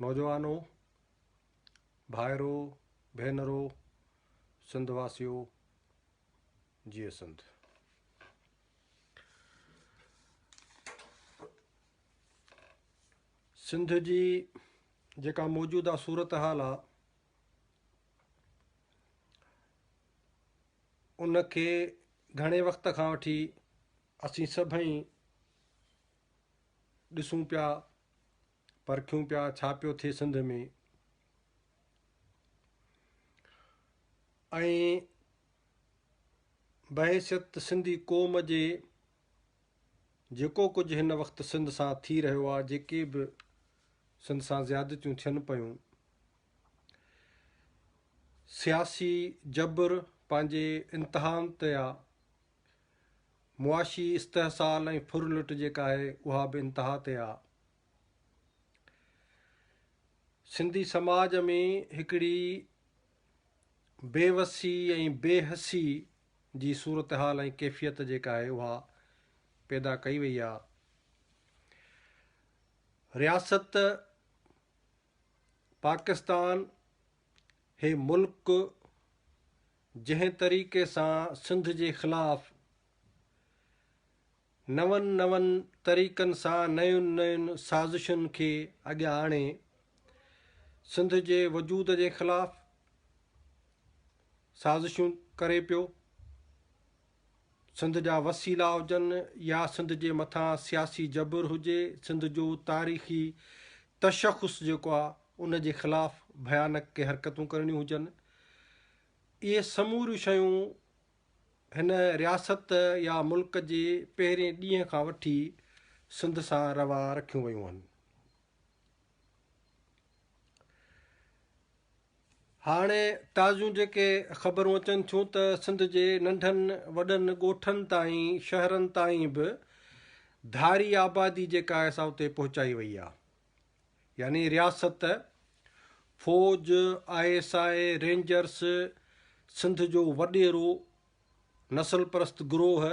नौजवानों, भाइरो, भेनरो, सिंधवासियों, जिए सिंध। सिंध जी जेका मौजूदा सूरत हाल आहे उनखे घणे वक़्त खां वठी असीं सभई ॾिसूं पिया, परखियूं पिया छा पियो थिए सिंध में। ऐं बहैसियत सिंधी क़ौम जे जेको कुझु हिन वक़्तु सिंध सां थी रहियो आहे, जेके बि सिंध सां ज़्यादतियूं थियनि पियूं, सियासी जबर पंहिंजे इंतिहान ते आहे, मुआशी इस्तेहसाल ऐं फुरलुट जेका आहे उहा बि इंतिहा ते आहे। सिंधी समाज में हिकिड़ी बेवसी ऐं बेहसी जी सूरत हाल ऐं कैफ़ियत जेका आहे उहा पैदा कई वई आहे। रियासत पाकिस्तान हे मुल्क जंहिं तरीक़े सां सिंध जे ख़िलाफ़ नवनि तरीक़नि सां नयुनि साज़िशुनि खे अॻियां आणे सिंध जे वजूद जे ख़िलाफ़ साज़िशूं करे पियो, सिंध जा वसीला हुजनि या सिंध जे मथां सियासी जबर हुजे, सिंध जो तारीख़ी तशख़ुस जेको आहे उन जे ख़िलाफ़ भयानक के हरकतूं करणियूं हुजनि, इहे समूरियूं शयूं हिन रियासत या मुल्क जे पहिरें ॾींहं खां वठी सिंध सां रवा रखियूं वयूं आहिनि। हाणे ताज़ियूं जेके ख़बरूं अचनि थियूं त सिंध जे नंढनि वॾनि ॻोठनि ताईं शहरनि ताईं बि धारी आबादी जेका आहे सा उते पहुचाई वई आहे। यानी रियासत, फ़ौज, ISI, रेंजर्स, सिंध जो वॾेरो, नस्ल परस्त गिरोह,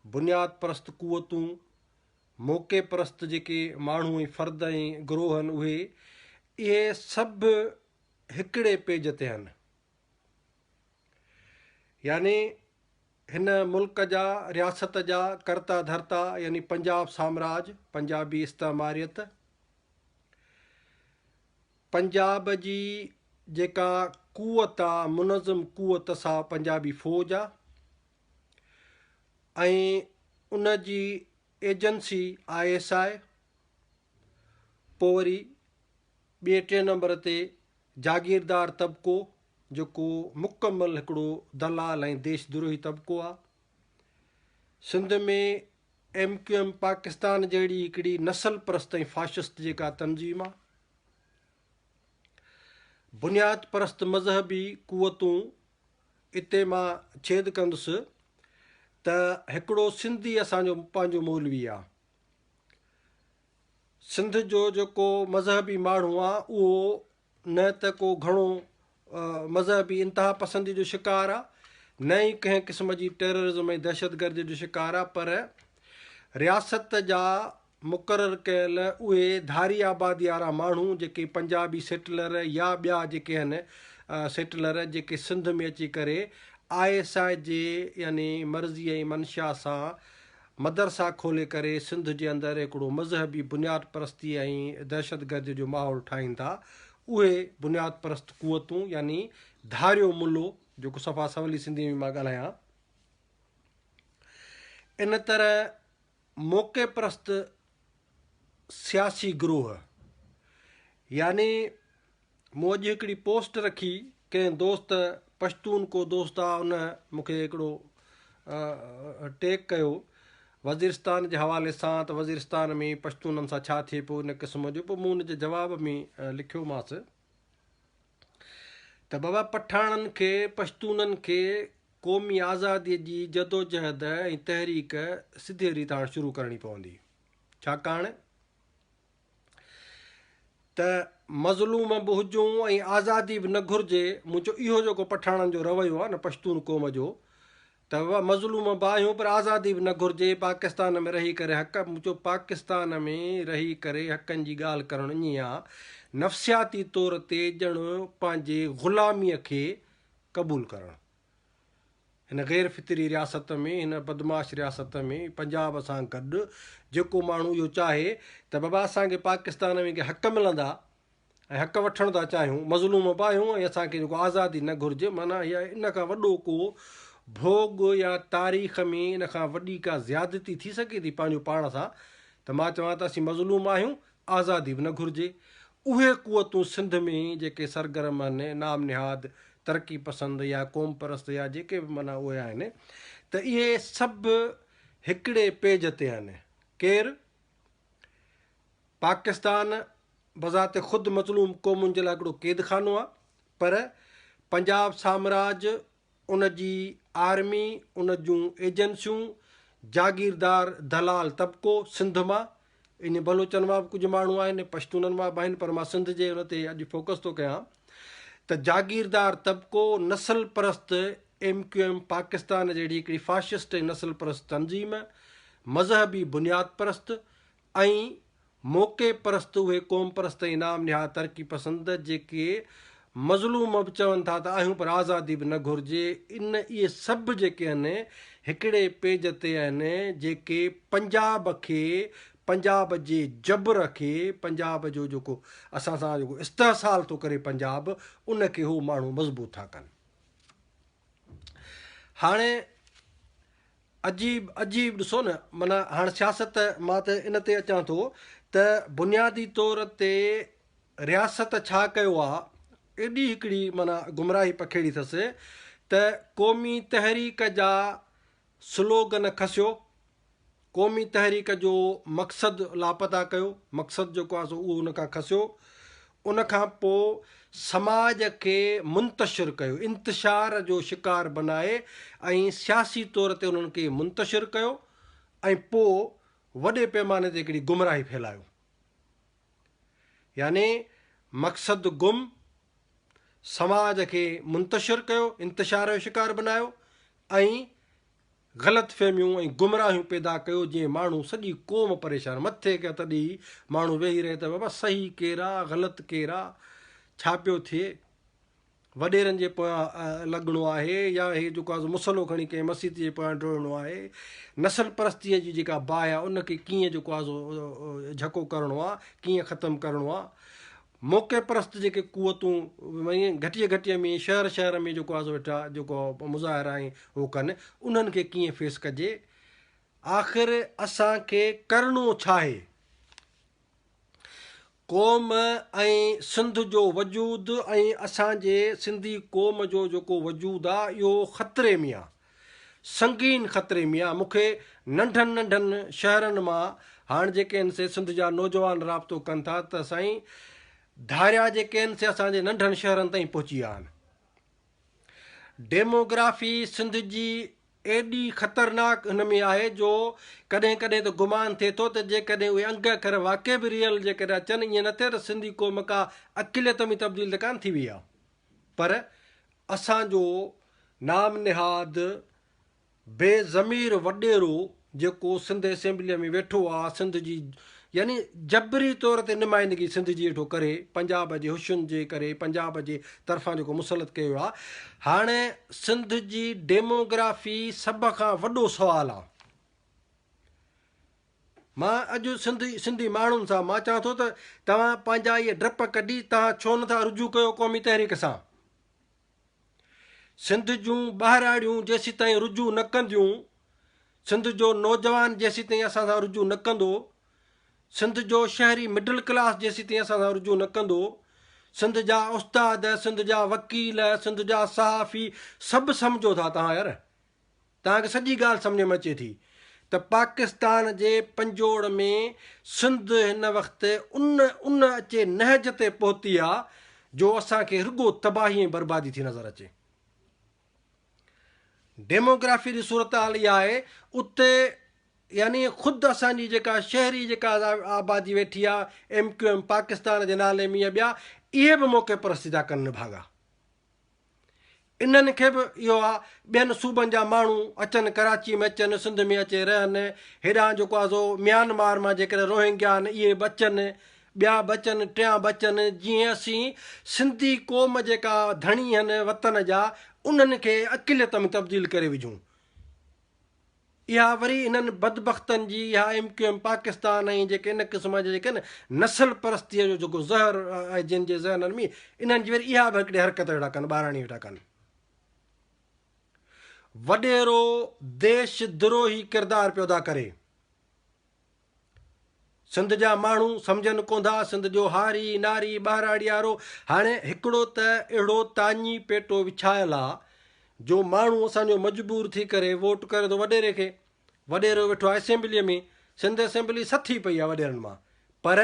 बुनियाद परस्त क़ुवतूं, मौक़े परस्त जेके माण्हू ऐं फ़र्द ऐं गिरोह आहिनि इहे सभु हिकिड़े पेज ते आहिनि। यानी हिन मुल्क जा रियासत जा कर्ता धर्ता यानी पंजाब साम्राज्य, पंजाबी इस्तेमारियत, पंजाब जी जेका क़ुवत आहे मुनज़म क़ुवत सां पंजाबी फ़ौज आहे, ऐं उन जी एजेंसी ISI, पोइ वरी ॿिए टे नंबर ते जागीरदार तबिको जेको मुकमल हिकिड़ो दलाल ऐं देशद्रोही तबिको आहे। सिंध में MQM पाकिस्तान जहिड़ी हिकिड़ी नस्ल परस्त ऐं फाशिस्ट जेका तनज़ीम आहे, बुनियाद परस्त मज़हबी क़ुवतूं। इते मां छेद कंदुसि त हिकिड़ो सिंधी असांजो पंहिंजो मौलवी आहे। सिंध जो जेको मज़हबी माण्हू आहे उहो न त को घणो मज़हबी इंतिहा पसंदी जो शिकार आहे, न ई कंहिं क़िस्म जी टेररिज़म ऐं दहशतगर्दी जो शिकार आहे, पर रियासत जा मुक़ररु कयल उहे धारी आबादी वारा माण्हू जेके पंजाबी सेटलर या ॿिया जेके आहिनि सेटलर जेके सिंध में अची करे ISI जे यानी मर्ज़ी ऐं मंशा सां मदरसा खोले करे सिंध जे अंदरि हिकिड़ो मज़हबी बुनियाद परस्ती ऐं दहशतगर्दी जो माहौल ठाहीनि था, उहे बुनियाद परस्त क़ुवतूं यानी धारियो मुल्लो जेको सफ़ा सवली सिंधी में मां ॻाल्हायां। इन तरह मौक़े परस्त सियासी गिरोह, यानी मूं अॼु हिकिड़ी पोस्ट रखी, कंहिं दोस्त पश्तून को दोस्त आहे उन मूंखे हिकिड़ो टैग कयो वज़ीरस्तान जे हवाले सां त वज़ीरस्तान में पश्तूननि सां छा थिए पियो इन क़िस्म जो। पोइ मूं हुनजे जवाब में लिखियोमांसि त बाबा पठाणनि खे पश्तूननि खे क़ौमी आज़ादीअ जी जदोजहद ऐं तहरीक सिधे रीति हाणे शुरू करणी पवंदी, छाकाणि त मज़लूम बि हुजूं ऐं आज़ादी बि न घुरिजे। मुंहिंजो इहो जेको पठाणनि जो रवैयो आहे न पश्तून क़ौम जो, त मज़लूम बि आहियूं पर आज़ादी बि न घुरिजे। पाकिस्तान में रही करे हक़ मुंहिंजो पाकिस्तान में रही करे हक़नि जी ॻाल्हि करणु ईअं आहे नफ़्सियाती तौर ते ॼणु पंहिंजे ग़ुलामीअ खे क़बूलु करणु। हिन गैर फितरी रियासत में, हिन बदमाश रियासत में पंजाब सां गॾु जेको माण्हू इहो चाहे त बाबा असांखे पाकिस्तान में हक़ मिलंदा ऐं हक़ वठणु था चाहियूं, मज़लूम बि आहियूं ऐं असांखे जेको आज़ादी न घुरिजे, माना इहा इन खां वॾो को भोग या तारीख़ में इन खां वॾी का ज़्यादती थी सघे थी पंहिंजो पाण सां त मां चवां त असीं मज़लूम आहियूं, आज़ादी बि न घुरिजे। उहे क़ुवतूं सिंध में जेके सरगर्म आहिनि, नाम निहाद तरक़ी पसंदि या क़ौम परस्त या जेके बि माना उहे आहिनि, त इहे सभु हिकिड़े पेज ते आहिनि। केरु? पाकिस्तान बज़ाते ख़ुदि मज़लूम क़ौमुनि जे लाइ हिकिड़ो क़ैदखानो आहे, पर पंजाब साम्राज्य, उन जी आर्मी, उन जूं एजेंसियूं, जागीरदार दलाल तबिको सिंध मां, इन बलोचनि मां बि कुझु माण्हू आहिनि, पश्तूननि मां बि आहिनि, पर मां सिंध जे उन ते अॼु फोकस थो कयां त जागीरदार तबिको, नसल परस्त MQM पाकिस्तान जहिड़ी हिकिड़ी फाशिस्ट नसल परस्त तंज़ीम, मज़हबी बुनियाद परस्त ऐं मौक़े परस्त उहे क़ौम परस्त ऐं नाम निहाद तरक़ी पसंदि जेके मज़लूम बि चवनि था त आहियूं पर आज़ादी बि न घुरिजे। इहे सभु जेके आहिनि हिकिड़े पेज ते आहिनि जेके पंजाब खे, पंजाब जे जबर खे, पंजाब जो जेको असां सां जेको इस्तेहसाल थो करे पंजाब, उनखे हू माण्हू मज़बूत था कनि। हाणे अजीब अजीब ॾिसो न, माना हाणे सियासत मां त इन ते अचां थो त बुनियादी तौर ते रियासत छा कयो आहे, एॾी हिकिड़ी माना गुमराही पखेड़ी अथसि त क़ौमी तहरीक जा स्लोगन खसियो, क़ौमी तहरीक जो मक़सदु लापता कयो, मक़सदु जेको आहे सो उहो उनखां खसियो, उनखां पोइ समाज खे मुंतशिर कयो, इंतिशार जो शिकार बनाए ऐं सियासी तौर ते उन्हनि खे मुंतशिर कयो ऐं पोइ वॾे पैमाने ते हिकिड़ी गुमराही फैलायो। यानी मक़सदु गुम, समाज खे मुंतशिर कयो, इंतिशार जो शिकार बनायो ऐं ग़लति फ़हमियूं ऐं गुमराहियूं पैदा कयो, जीअं माण्हू सॼी क़ौम परेशान, मथे कया तॾहिं माण्हू वेही रहे त बाबा सही केरु आहे, ग़लति केरु आहे, छा पियो थिए, वॾेरनि जे पोयां लॻणो आहे या हे जेको आहे मुसलो खणी कंहिं मस्जिद जे पोयां डोड़णो आहे, नसल परस्तीअ जी जेका बाहि आहे उनखे कीअं जेको आहे सो झको करिणो आहे, कीअं ख़तमु करिणो आहे, मौक़े परस्त जेके क़ुवतूं घटिया घटिया में शहर शहर में जेको आहे सो वेठा जेको मुज़ाहिरा ऐं उहो कनि, उन्हनि खे कीअं फेस कजे। आख़िर असांखे करिणो छा आहे? क़ौम ऐं सिंध जो वजूद ऐं असांजे सिंधी क़ौम जो जेको वजूद आहे इहो ख़तरे में आहे, संगीन ख़तरे में आहे। मूंखे नंढनि नंढनि शहरनि मां हाणे जेके आहिनि से सिंध जा नौजवान राब्तो कनि था त साईं धारिया जेके आहिनि से असांजे नंढनि शहरनि ताईं पहुची विया आहिनि। डेमोग्राफी सिंध जी एॾी ख़तरनाक हिन में आहे जो कॾहिं कॾहिं त गुमान थिए थो त जेकॾहिं उहे अंग अखर वाक़ई बि रियल जेकॾहिं अचनि, ईअं न थिए त सिंधी क़ौम का अकिलियत में तब्दील त कान थी वई आहे, पर असांजो नाम निहाद बेज़मीर वॾेरो जेको सिंध असेंबलीअ में वेठो आहे, सिंध जी यानी जबरी तौर ते नुमाइंदगी सिंध जी वेठो करे, पंजाब जे हुशुनि जे करे, पंजाब जे तरफ़ां जेको मुसलत कयो आहे। हाणे सिंध जी डेमोग्राफी सभ खां वॾो सुवालु आहे। मां अॼु सिंधी माण्हुनि सां मां चवां थो त तव्हां पंहिंजा इहे डप कढी तव्हां छो नथा रुजू कयो क़ौमी तहरीक सां? सिंध जूं ॿाहिराड़ियूं जेसीं ताईं रुजू न कंदियूं, सिंध जो नौजवान जेसीं ताईं असां सां रुजू न कंदो, सिंध जो शहरी मिडिल क्लास जेसीं ताईं असां सां रुजू न कंदो, सिंध जा उस्ताद, सिंध जा वकील, सिंध जा सहाफ़ी सभु सम्झो था तव्हां यार, तव्हांखे सॼी ॻाल्हि सम्झ में अचे थी त पाकिस्तान जे पंजोड़ में सिंध हिन वक़्तु उन अचे नहज ते पहुती आहे जो असांखे रुॻो तबाही ऐं बर्बादी थी नज़र अचे। डेमोग्राफी जी सूरत हाल इहा आहे, उते यानी ख़ुदि असांजी जेका शहरी जेका आबादी वेठी आहे MQM पाकिस्तान जे नाले में ॿिया इहे बि मौक़े परस्ती था कनि भाॻा। इन्हनि खे बि इहो आहे ॿियनि सूबनि जा माण्हू अचनि कराची में अचनि सिंध में अचे रहनि हेॾां जेको आहे सो म्यांमार मां जेकॾहिं रोहिंग्या आहिनि इहे बि अचनि ॿिया बि अचनि टियां बि अचनि जीअं असीं सिंधी क़ौम जेका धणी आहिनि वतन जा उन्हनि खे अकिलियत में तब्दील करे विझूं। इहा वरी इन्हनि बदबख़्तनि जी इहा MQM पाकिस्तान ऐं जेके इन क़िस्म जा जेके न नसल परस्तीअ जो जेको ज़हर आहे जिन जे ज़हननि में इन्हनि जी वरी इहा बि हिकिड़ी हरकत वेठा कनि ॿाराणी वेठा कनि। वॾेरो देश द्रोही किरदारु पियो अदा करे। सिंध जा माण्हू सम्झनि कोन था सिंध जो हारी नारी ॿाराड़ी वारो हाणे हिकिड़ो त अहिड़ो ताञी पेटो विछायल आहे जो माण्हू असांजो मजबूर थी करे वोट करे थो वॾेरे खे। वॾेरो वेठो आहे असेंबलीअ में सिंध असेंबली सथी पई आहे वॾेरनि मां। पर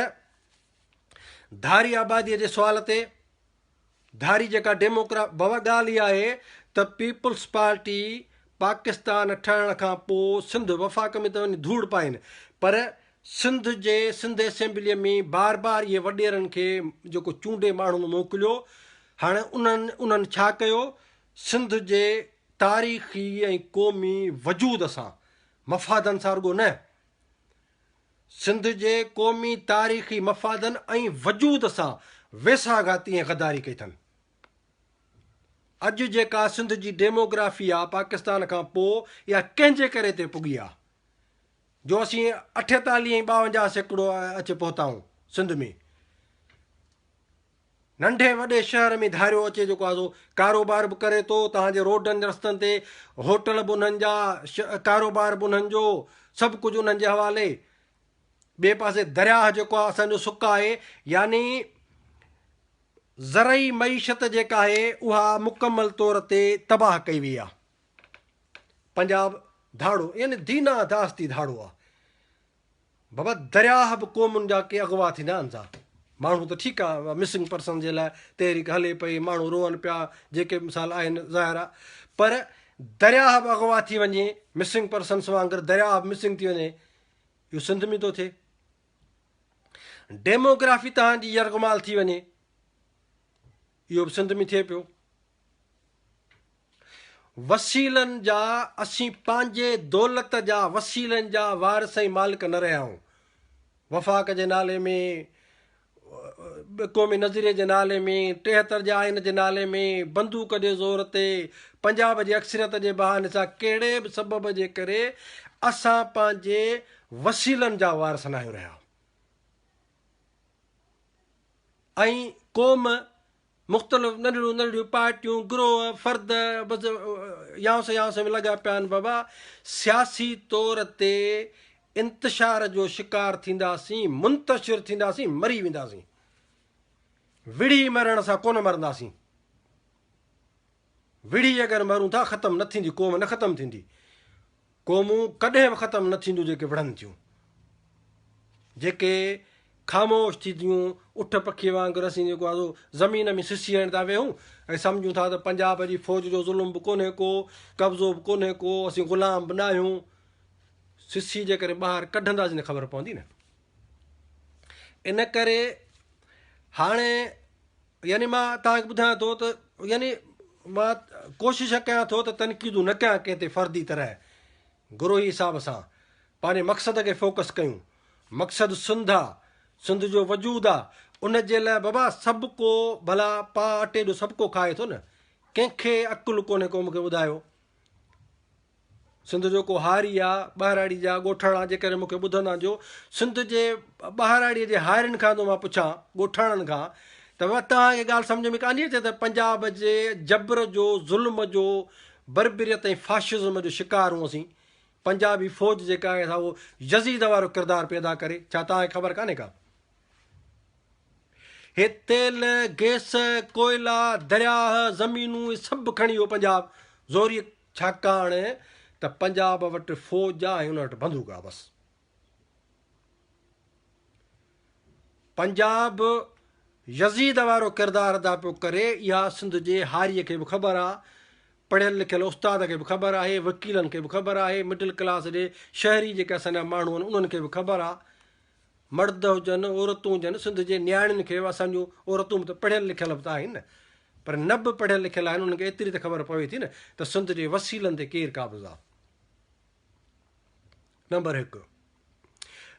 धारी आबादीअ जे सुवाल ते धारी जेका बाबा ॻाल्हि इहा आहे त पीपल्स पार्टी पाकिस्तान ठहण खां पोइ सिंध वफ़ाक़ में त वञी धूड़ पाइनि पर सिंध असेंबलीअ में बार बार इहे वॾेरनि खे जेको चूंडे माण्हुनि मोकिलियो। हाणे उन्हनि छा कयो सिंध जे तारीख़ी ऐं क़ौमी वजूद सां मफ़ादनि सां रुॻो न सिंध जे क़ौमी तारीख़ी मफ़ादनि ऐं वजूद सां वेसाघाती ऐं गद्दारी कई अथनि। अॼु जेका सिंध जी डेमोग्राफी आहे पाकिस्तान खां पोइ इहा कंहिंजे करे ते पुॻी आहे जो असीं 48 ऐं 52 सैकड़ो अचे पहुता आहियूं सिंध में। नंढे वॾे शहर में धारियो अचे जेको आहे सो कारोबार बि करे थो तव्हांजे रोडनि रस्तनि ते होटल बि उन्हनि जा कारोबार बि उन्हनि जो सभु कुझु उन्हनि जे हवाले। ॿिए पासे दरियाह जेको आहे असांजो सुक आहे यानी ज़रई मईशत जेका आहे उहा मुकमल तौर ते तबाह कई वई आहे। पंजाब धाड़ो यानी दीना दास्ती धाड़ो आहे बाबा। दरियाह बि क़ौमुनि जा के अॻुवा थींदा आहिनि सा माण्हू त ठीकु आहे मिसिंग पर्सन जे लाइ तहरीक हले पई माण्हू रोअनि पिया जेके मिसाल आहिनि ज़ाहिर आहे पर दरियाह बि अॻुवा थी वञे मिसिंग पर्सन्स वांगुरु दरियाह बि मिसिंग थी वञे इहो सिंध में थो थिए। डेमोग्राफी तव्हांजी यरगमाल थी वञे इहो बि सिंध में थिए पियो। वसीलनि जा असीं पंहिंजे दौलत जा वसीलनि जा वारिस ऐं मालिक न रहिया आहियूं। वफ़ाक़ जे नाले में क़ौमी नज़ीरे जे नाले में 73 जे आइन जे नाले में बंदूक जे ज़ोर ते पंजाब जी अक्सरियत जे बहाने सां कहिड़े बि सबब जे करे असां पंहिंजे वसीलनि जा वारिस न आहियूं रहिया। ऐं क़ौम मुख़्तलिफ़ नंढियूं नंढियूं पार्टियूं गिरोह फर्द यांस में लॻा पिया आहिनि बाबा। सियासी तौर ते इंतशार जो शिकार थींदासीं मुंतशिर थींदासीं मरी वेंदासीं। विढ़ी मरण सां कोन मरंदासीं। विढ़ी अगरि मरूं था ख़तमु न थींदी क़ौम न ख़तमु थींदी। क़ौमूं कॾहिं बि ख़तमु न थींदियूं जेके विढ़नि थियूं जेके ख़ामोश थींदियूं उठ पखीअ वांगुरु असीं जेको आहे ज़मीन में सिसी हण था वेहूं ऐं सम्झूं था त पंजाब जी फ़ौज जो ज़ुल्म बि कोन्हे को कब्ज़ो बि कोन्हे को असीं ग़ुलाम बि न आहियूं। सिसी जे करे ॿाहिरि कढंदासीं न ख़बर पवंदी न। इन करे हाणे यानी मां तव्हांखे ॿुधायां थो त यानी मां कोशिशि कयां थो त तनक़ीदूं न कयां कंहिं ते फ़र्दी तरह गुरोही हिसाब सां पंहिंजे मक़सद खे फोकस कयूं। मक़सदु सिंध आहे सिंध जो वजूद आहे उन जे लाइ बाबा सभु को भला पा अटे जो सभु को खाए थो न कंहिंखे अकुलु कोन्हे को मूंखे ॿुधायो। सिंध जो को हारी आहे ॿाराड़ी जा ॻोठाणा जेकॾहिं मूंखे ॿुधंदा जो सिंध जे ॿाराड़ीअ जे हारियुनि खां थो मां पुछां ॻोठाणनि खां त बाबा तव्हांखे ॻाल्हि सम्झ में कान थी अचे त पंजाब जे जबर जो ज़ुल्म जो बर्बरियत ऐं फाशिज़म जो शिकार हूं असीं। पंजाबी फ़ौज जेका आहे उहो यज़ीद वारो किरदारु पैदा करे छा तव्हांखे ख़बर कान्हे का। हे तेल गैस कोयला दरियाह ज़मीनूं सभु खणी वियो पंजाब ज़ोरी छाकाणि त पंजाब वटि फ़ौज आहे ऐं हुन वटि बंदूक आहे बसि। पंजाब यज़ीद वारो किरदारु अदा पियो करे इहा सिंध जे हारीअ खे बि ख़बर आहे पढ़ियल लिखियल उस्ताद खे बि ख़बर आहे वकीलनि खे बि ख़बर आहे मिडिल क्लास जे शहरी जेके असांजा माण्हू आहिनि उन्हनि खे बि ख़बर आहे। मर्द हुजनि औरतूं हुजनि सिंध जे नियाणियुनि खे असांजूं औरतूं बि त पढ़ियल लिखियल बि त आहिनि न पर न बि पढ़ियल लिखियल आहिनि उन्हनि खे एतिरी त ख़बर पवे थी न त सिंध जे वसीलनि ते केरु क़ाबिज़ आहे। नंबर 1।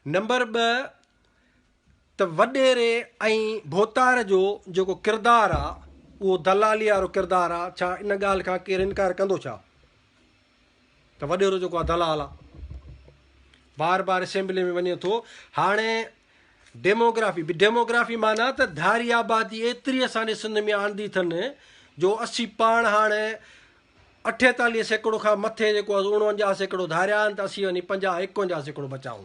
नंबर 2 त वॾेरे ऐं भोतार जो जेको किरदारु आहे उहो दलाली वारो किरदारु आहे। छा इन ॻाल्हि खां केरु इनकार कंदो छा त वॾेरो जेको आहे दलाल आहे? बार बार असेंबली में वञे थो। हाणे डेमोग्राफी माना त धारी आबादी एतिरी असांजे सिंध में आंदी अथनि जो असीं पाण हाणे 48% खां मथे जेको आहे 49% धारिया आहिनि त असीं वञी 50-51% बचाऊं।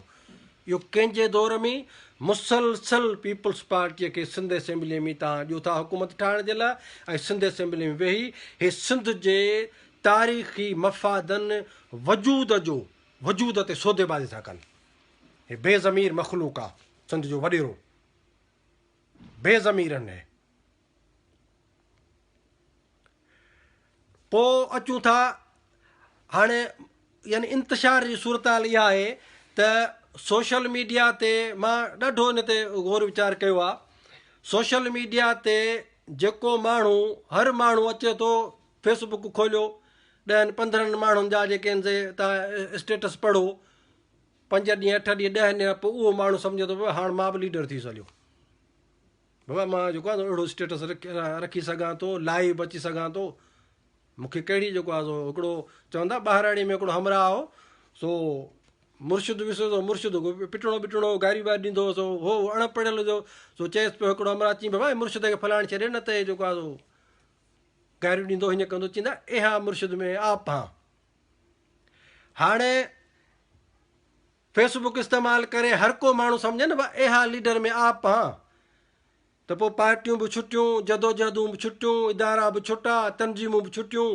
इहो कंहिंजे दौर में मुसलसल पीपल्स पार्टीअ खे सिंध असेंबलीअ में तव्हां ॾियो था हुकूमत ठाहिण जे लाइ ऐं सिंध असेंबली में वेही हे सिंध जे तारीख़ी मफ़ादनि वजूद ते सौदेबाज़ी था कनि। हे बेज़मीर मख़लूक आहे सिंध जो वॾेरो, बेज़मीरनि है। पोइ अचूं था हाणे यानी इंतशार जी सूरत हाल इहा आहे त सोशल मीडिया ते मां ॾाढो हिन ते गौर वीचार कयो आहे। सोशल मीडिया ते जेको माण्हू हर माण्हू अचे थो फेसबुक खोलियो 10-15 माण्हुनि जा जेके आहिनि से तव्हां स्टेटस पढ़ो 5 ॾींहं 8 ॾींहं 10 ॾींहं पोइ उहो माण्हू सम्झे थो पियो हाणे मां बि लीडर थी सघियो। बाबा मां जेको आहे अहिड़ो स्टेटस रखी सघां थो, लाइव अची सघां थो। मूंखे कहिड़ी जेको आहे सो हिकिड़ो चवंदा ॿाहिराड़ी में हिकिड़ो हमराह हो सो मुर्शिद विसो थो मुर्शिद पिटणो गारी वारी ॾींदो सो हो अणपढ़ियल जो सो चएसि पियो हिकिड़ो हमराह अची बाबा मुर्शिद खे फलाणे छॾे न त जेको आहे सो गारियूं ॾींदो हीअं कंदो। चवंदा इहा मुर्शिद में आप हा। हाणे फेसबुक इस्तेमालु करे हर को माण्हू सम्झे न भाई इहा लीडर में आप हा त पोइ पार्टियूं बि छुटियूं, जदोजहदूं बि छुटियूं, इदारा बि छुटा, तनज़ीमूं बि छुटियूं।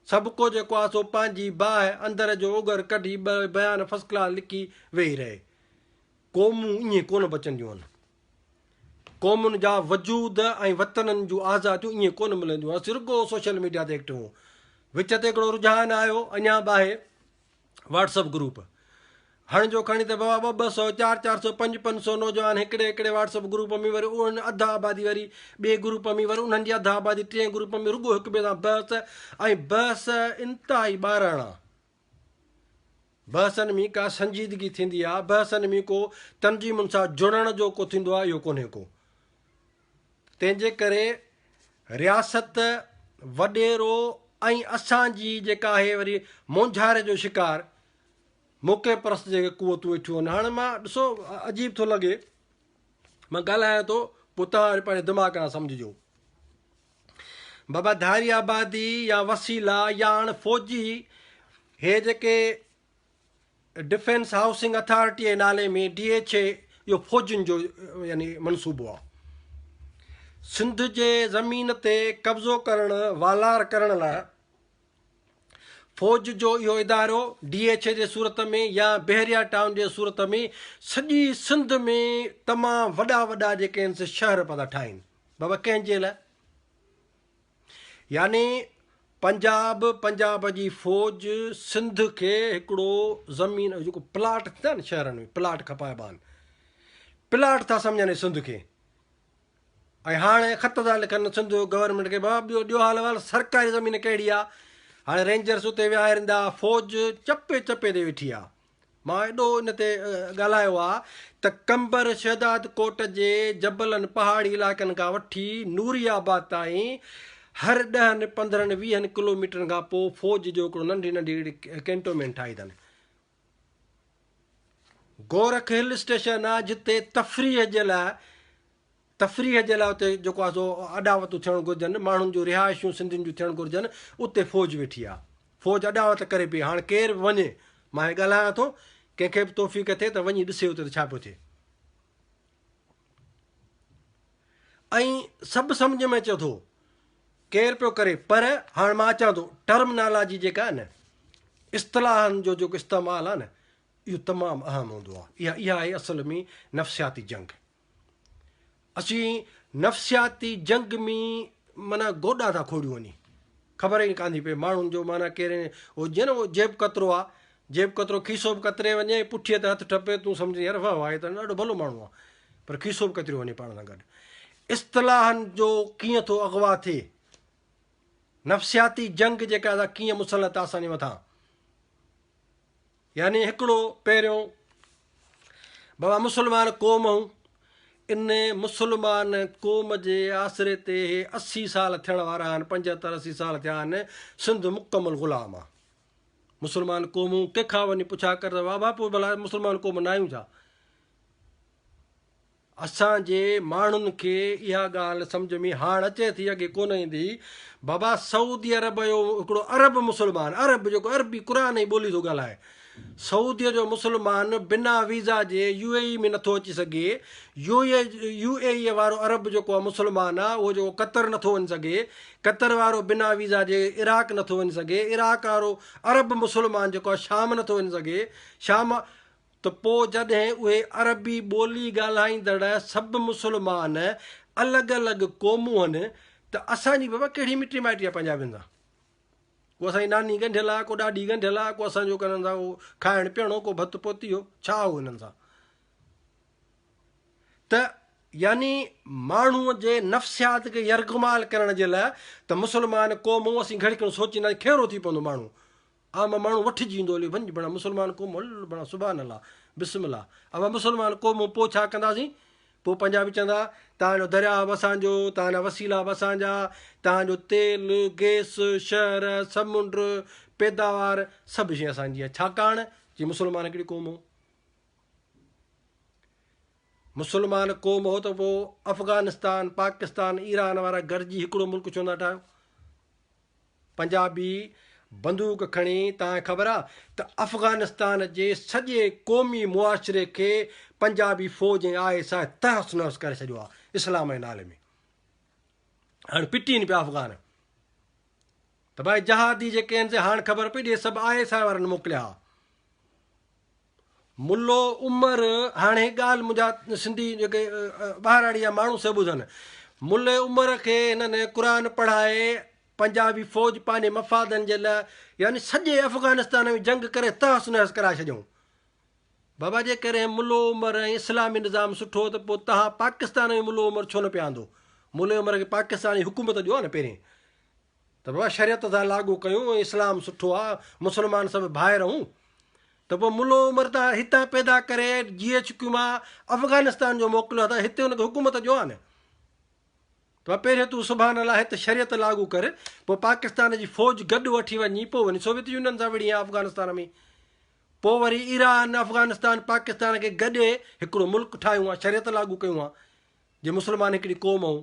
सभु को जेको आहे सो पंहिंजी बाहि अंदर जो ओगर कढी बयान फस्ट क्लास लिखी वेही रहे। क़ौमूं ईअं कोन बचंदियूं आहिनि। क़ौमुनि जा वजूद ऐं वतननि जूं आज़ादियूं ईअं कोन मिलंदियूं आहिनि। असीं रुॻो सोशल मीडिया ते एक्टिव हूं। विच ते हिकिड़ो रुझान आयो अञा बि आहे व्हाट्सअप ग्रुप। हाणे जो खणी त बाबा 200, 400, 500 नौजवान हिकिड़े व्हाट्सअप ग्रुप में वरी उन्हनि अधु आबादी वरी ॿिए ग्रुप में वरी उन्हनि जी अधु आबादी 3 ग्रुप में रुॻो हिक ॿिए सां बहस ऐं बहस इंतिहाई ॿाराणा। बहसनि में का संजीदगी थींदी आहे, बहसनि में को तनज़ीमुनि सां जुड़ण जो को थींदो आहे, इहो कोन्हे को। तंहिंजे करे रियासत वॾेरो ऐं असांजी जेका आहे वरी मोंझारे जो शिकार मौक़े परस्त जेके कुवतूं वेठियूं आहिनि। हाणे मां ॾिसो अजीब थो लॻे मां ॻाल्हायां थो पोइ तव्हां पंहिंजे दिमाग़ सां सम्झिजो। बाबा धारी आबादी या वसीला या हाणे फ़ौजी हे जेके डिफेंस हाउसिंग अथॉरिटी जे नाले में DHA इहो फ़ौजियुनि जो यानी मनसूबो आहे। सिंध जे ज़मीन ते कब्ज़ो करणु वालार करण लाइ फ़ौज जो इहो इदारो DHA जे सूरत में या बहरिया टाउन जे सूरत में सॼी सिंध में तमामु वॾा जेके आहिनि से शहर पिया था ठाहिनि। बाबा कंहिंजे लाइ? यानी पंजाब जी फ़ौज सिंध खे हिकिड़ो ज़मीन जेको प्लाट थींदा आहिनि शहरनि में प्लाट खपाइबा आहिनि, प्लाट था सम्झनि सिंध खे। ऐं हाणे ख़त था लिखनि सिंध गवर्नमेंट खे बाबा ॿियो ॾियो हाल सरकारी ज़मीन कहिड़ी आहे। हाणे रेंजर्स उते विहारींदा, फ़ौज चपे ते वेठी आहे। मां एॾो इन ते ॻाल्हायो आहे त कंबर शहदाद कोट जे जबलनि पहाड़ी इलाइक़नि खां वठी नूरियाबाद ताईं हर 10, 15, 20 किलोमीटरनि खां पोइ फ़ौज जो हिकिड़ो नंढी कैंटोनमेंट ठाही अथनि। गोरख हिल स्टेशन आहे जिते तफ़रीह जे लाइ उते जेको आहे सो अॾावतूं थियणु घुरिजनि, माण्हुनि जूं रिहाइशूं सिंधियुनि जूं थियणु घुरिजनि, उते फ़ौज वेठी आहे। फ़ौज अॾावत करे पई। हाणे केरु बि वञे, मां हे ॻाल्हायां थो, कंहिंखे बि तौफ़ीक़ थिए त वञी ॾिसे उते त छा पियो थिए। ऐं सभु सम्झ में अचे थो केरु पियो करे। पर हाणे मां अचां थो टर्मिनोलॉजी जेका आहे न, इस्तिलाहनि जो जेको इस्तेमालु आहे न, इहो तमामु अहम हूंदो आहे। इहा आहे असल में नफ़्सियाती जंग। असीं नफ़्सियाती जंग में माना गोॾा था खोड़ियूं वञी, ख़बर ई कान थी पए माण्हुनि जो माना केरु उहो जीअं न उहो जेब कतिरो आहे, जेब कतिरो खीसो बि कतिरे वञे, पुठीअ ते हथु ठपे, तूं सम्झी यार वाह आहे त ॾाढो भलो माण्हू आहे, पर खीसो बि कतिरो वञे पाण सां गॾु। इस्तिलाहनि जो कीअं थो अॻवा थिए नफ़्सियाती जंग जेका असां कीअं मुसलत आहे असांजे मथां। यानी हिकिड़ो पहिरियों बाबा मुस्लमान क़ौम हूं, इन मुस्लमान क़ौम जे आसिरे ते 80 साल थियण वारा आहिनि, 75-80 साल थिया आहिनि, सिंध मुकमल ग़ुलाम आहे। मुस्लमान क़ौमूं कंहिंखां वञी पुछा कर त बाबा पोइ भला मुस्लमान क़ौम न आहियूं छा? असांजे माण्हुनि खे इहा ॻाल्हि सम्झ में हाणे अचे थी, अॻे कोन ईंदी। बाबा सऊदी अरब जो हिकिड़ो अरब मुस्लमान, अरब जेको अरबी क़ुर जी ॿोली थो ॻाल्हाए, सऊदीअ जो मुस्लमान बिना वीज़ा जे UAE में नथो अची सघे। UAE वारो अरब जेको आहे मुस्लमान आहे, उहो जेको क़तर नथो वञी सघे, क़तर वारो बिना वीज़ा जे इराक नथो वञी सघे, इराक वारो अरब मुस्लमान जेको आहे शाम नथो वञी सघे, शाम। त पोइ जॾहिं उहे अरबी ॿोली ॻाल्हाईंदड़ सभु मुस्लमान अलॻि अलॻि क़ौमूं आहिनि, त असांजी बाबा कहिड़ी मिटी माइटी आहे पंजाबियुनि सां? को असांजी नानी ॻंढियल आहे, को ॾाॾी ॻंढियल आहे, को असांजो कनि था उहो खाइणु पीअणो, को भत पोती हो, छा हो हिननि सां? त यानी माण्हूअ जे नफ़्सियात खे यरगमाल करण जे लाइ त मुस्लमान क़ौमूं असीं घड़ी घणो सोचींदासीं खेरो थी पवंदो माण्हू, माण्हू वठिजी ईंदो हली वञ बणा मुस्लमान क़ौम हल बणा सुभान अल्लाह बिस्मिल्लाह। अब मुस्लमान क़ौमूं पोइ छा कंदासीं? पोइ पंजाबी चवंदा तव्हांजो दरिया बि असांजो, तव्हांजा वसीला बि असांजा, तव्हांजो तेल गैस शहर समुंड पैदावार सभु शइ असांजी आहे। छाकाणि जी मुस्लमान हिकिड़ी क़ौम हो, मुस्लमान क़ौम हो त पोइ अफ़गानिस्तान पाकिस्तान ईरान वारा गॾिजी हिकिड़ो मुल्क छो न ठाहियो? पंजाबी बंदूक खणी, तव्हांखे ख़बर आहे त अफ़गानिस्तान जे सॼे क़ौमी मुआशिरे खे पंजाबी फ़ौज ऐं ISI तहस नहस करे छॾियो आहे इस्लाम जे नाले में। हाणे पिटीनि पिया अफ़गान, त भाई जहादी जेके आहिनि से हाणे ख़बर पई ॾिए सभु ISI वारनि मोकिलिया हुआ। मुल्लो उमर, हाणे ॻाल्हि मुंहिंजा सिंधी जेके ॿाहिराड़ी माण्हू सभु ॿुधनि, मुल्ले उमर खे हिननि क़ुर पढ़ाए पंजाबी फ़ौज पंहिंजे मफ़ादनि जे लाइ, यानी सॼे अफ़गानिस्तान में जंग करे तहस नहस कराए छॾियऊं। बाबा जे करे मुल्लो उमर ऐं इस्लामी निज़ाम सुठो, त पोइ तव्हां पाकिस्तान में मुल्लो उमर छो न पिया आंदो? मुल्ले उमर खे पाकिस्तान जी हुकूमत ॾियो आहे न पहिरें, त बाबा शरीयत सां लागू कयूं, इस्लाम सुठो आहे, मुस्लमान सभु भाइ रहूं। त पोइ मुल्लो उमर त हितां पैदा करे GHQ मां अफ़गानिस्तान जो मोकिलियो आहे, त हिते हुनखे हुकूमत ॾियो आहे न। त पहिरियों तूं सुभाणे अलाह हिते शरीयत लागू करे, पोइ पाकिस्तान जी फ़ौज गॾु वठी वञी, पोइ वञी सोवियत यूनियन सां विड़ी आहे अफ़गानिस्तान में, पोइ वरी ईरान अफ़गानिस्तान पाकिस्तान खे गॾे हिकिड़ो मुल्क ठाहियूं आहे, शरीयत लागू कयूं आहे, जे मुस्लमान हिकिड़ी क़ौम हूं।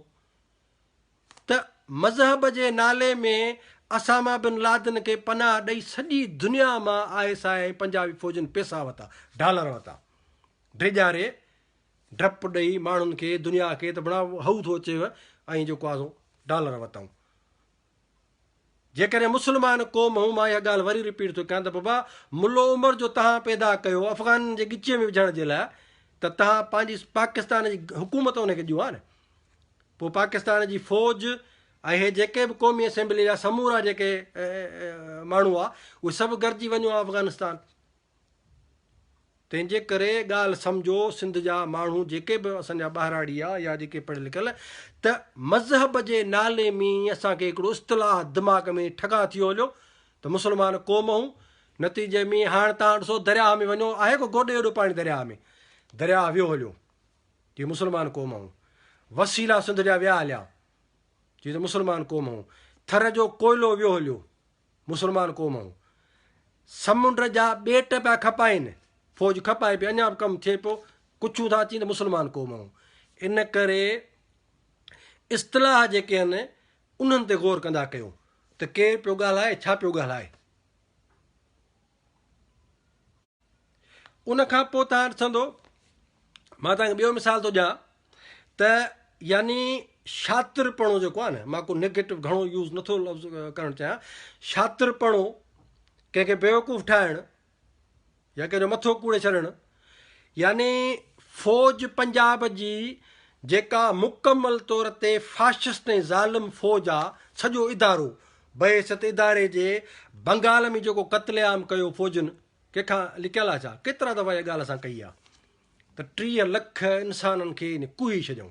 त मज़हब जे नाले में असामा बिन लादन खे पनाह ॾेई सॼी दुनिया मां ISI पंजाबी फ़ौजनि पैसा वरिता, डॉलर वरिता, ड्रिजारे डपु ॾेई माण्हुनि खे दुनिया खे, त बणा हू थो अचेव, ऐं जेको आहे डॉलर वरितऊं। जेकॾहिं मुस्लमान क़ौम हूं, मां इहा ॻाल्हि वरी रिपीट थो कयां, त बाबा मुल्लो उमर जो तव्हां पैदा कयो अफ़गान जे ॻिचे में विझण जे लाइ, त तव्हां पंहिंजी पाकिस्तान जी हुकूमत हुनखे ॾियो आहे न। पोइ पाकिस्तान जी फ़ौज ऐं हे जेके बि क़ौमी असेंबली जा समूरा जेके माण्हू आहे, उहे सभु गॾिजी वञो अफ़गानिस्तान। तंहिंजे करे ॻाल्हि सम्झो, सिंध जा माण्हू जेके बि असांजा ॿाहिराड़ी आहे या जेके पढ़ियल लिखियल, त मज़हब जे नाले में असांखे हिकिड़ो इस्तलाह दिमाग़ में ठका थी वियो हलियो त मुस्लमान क़ौम हूं। नतीजे में हाणे तव्हां ॾिसो दरिया में वञो, आहे को गोॾे हेॾो पाणी दरिया में, दरिया वियो हलियो जी मुस्लमान क़ौम हूं। वसीला सिंध जा विया हलिया जी त मुस्लमान क़ौम हूं। थर जो कोयलो वियो हलियो, मुस्लमान क़ौम हूं। समुंड जा ॿेट पिया खपाइनि, फ़ौज खपाए पई, अञा बि कमु थिए पियो, कुझु था अची त मुस्लमान क़ौम हूं। इन करे इस्तलाह जेके आहिनि उन्हनि ते ग़ौर कंदा कयो त केरु पियो ॻाल्हाए, छा पियो ॻाल्हाए। उनखां पोइ तव्हां ॾिसंदो, मां तव्हांखे ॿियो मिसाल थो ॾियां, त यानी शातिरपणो जेको आहे न, मां को नेगेटिव घणो यूज़ नथो लफ़्ज़ करणु चाहियां, शातिरपणो, कंहिंखे बेवकूफ़ ठाहिणु या कंहिंजो मथो कूड़े छॾणु, यानी फ़ौज पंजाब जी जेका मुकमल तौर ते फाशिस्ट ऐं ज़ालिम फ़ौज आहे, सॼो इदारो बहसत इदारे जे बंगाल में जेको क़त्लेआम कयो फ़ौजनि, कंहिंखां लिकियल आहे छा? केतिरा दफ़ा इहा ॻाल्हि असां कई आहे त 30 लख इंसाननि खे कुही छॾियऊं,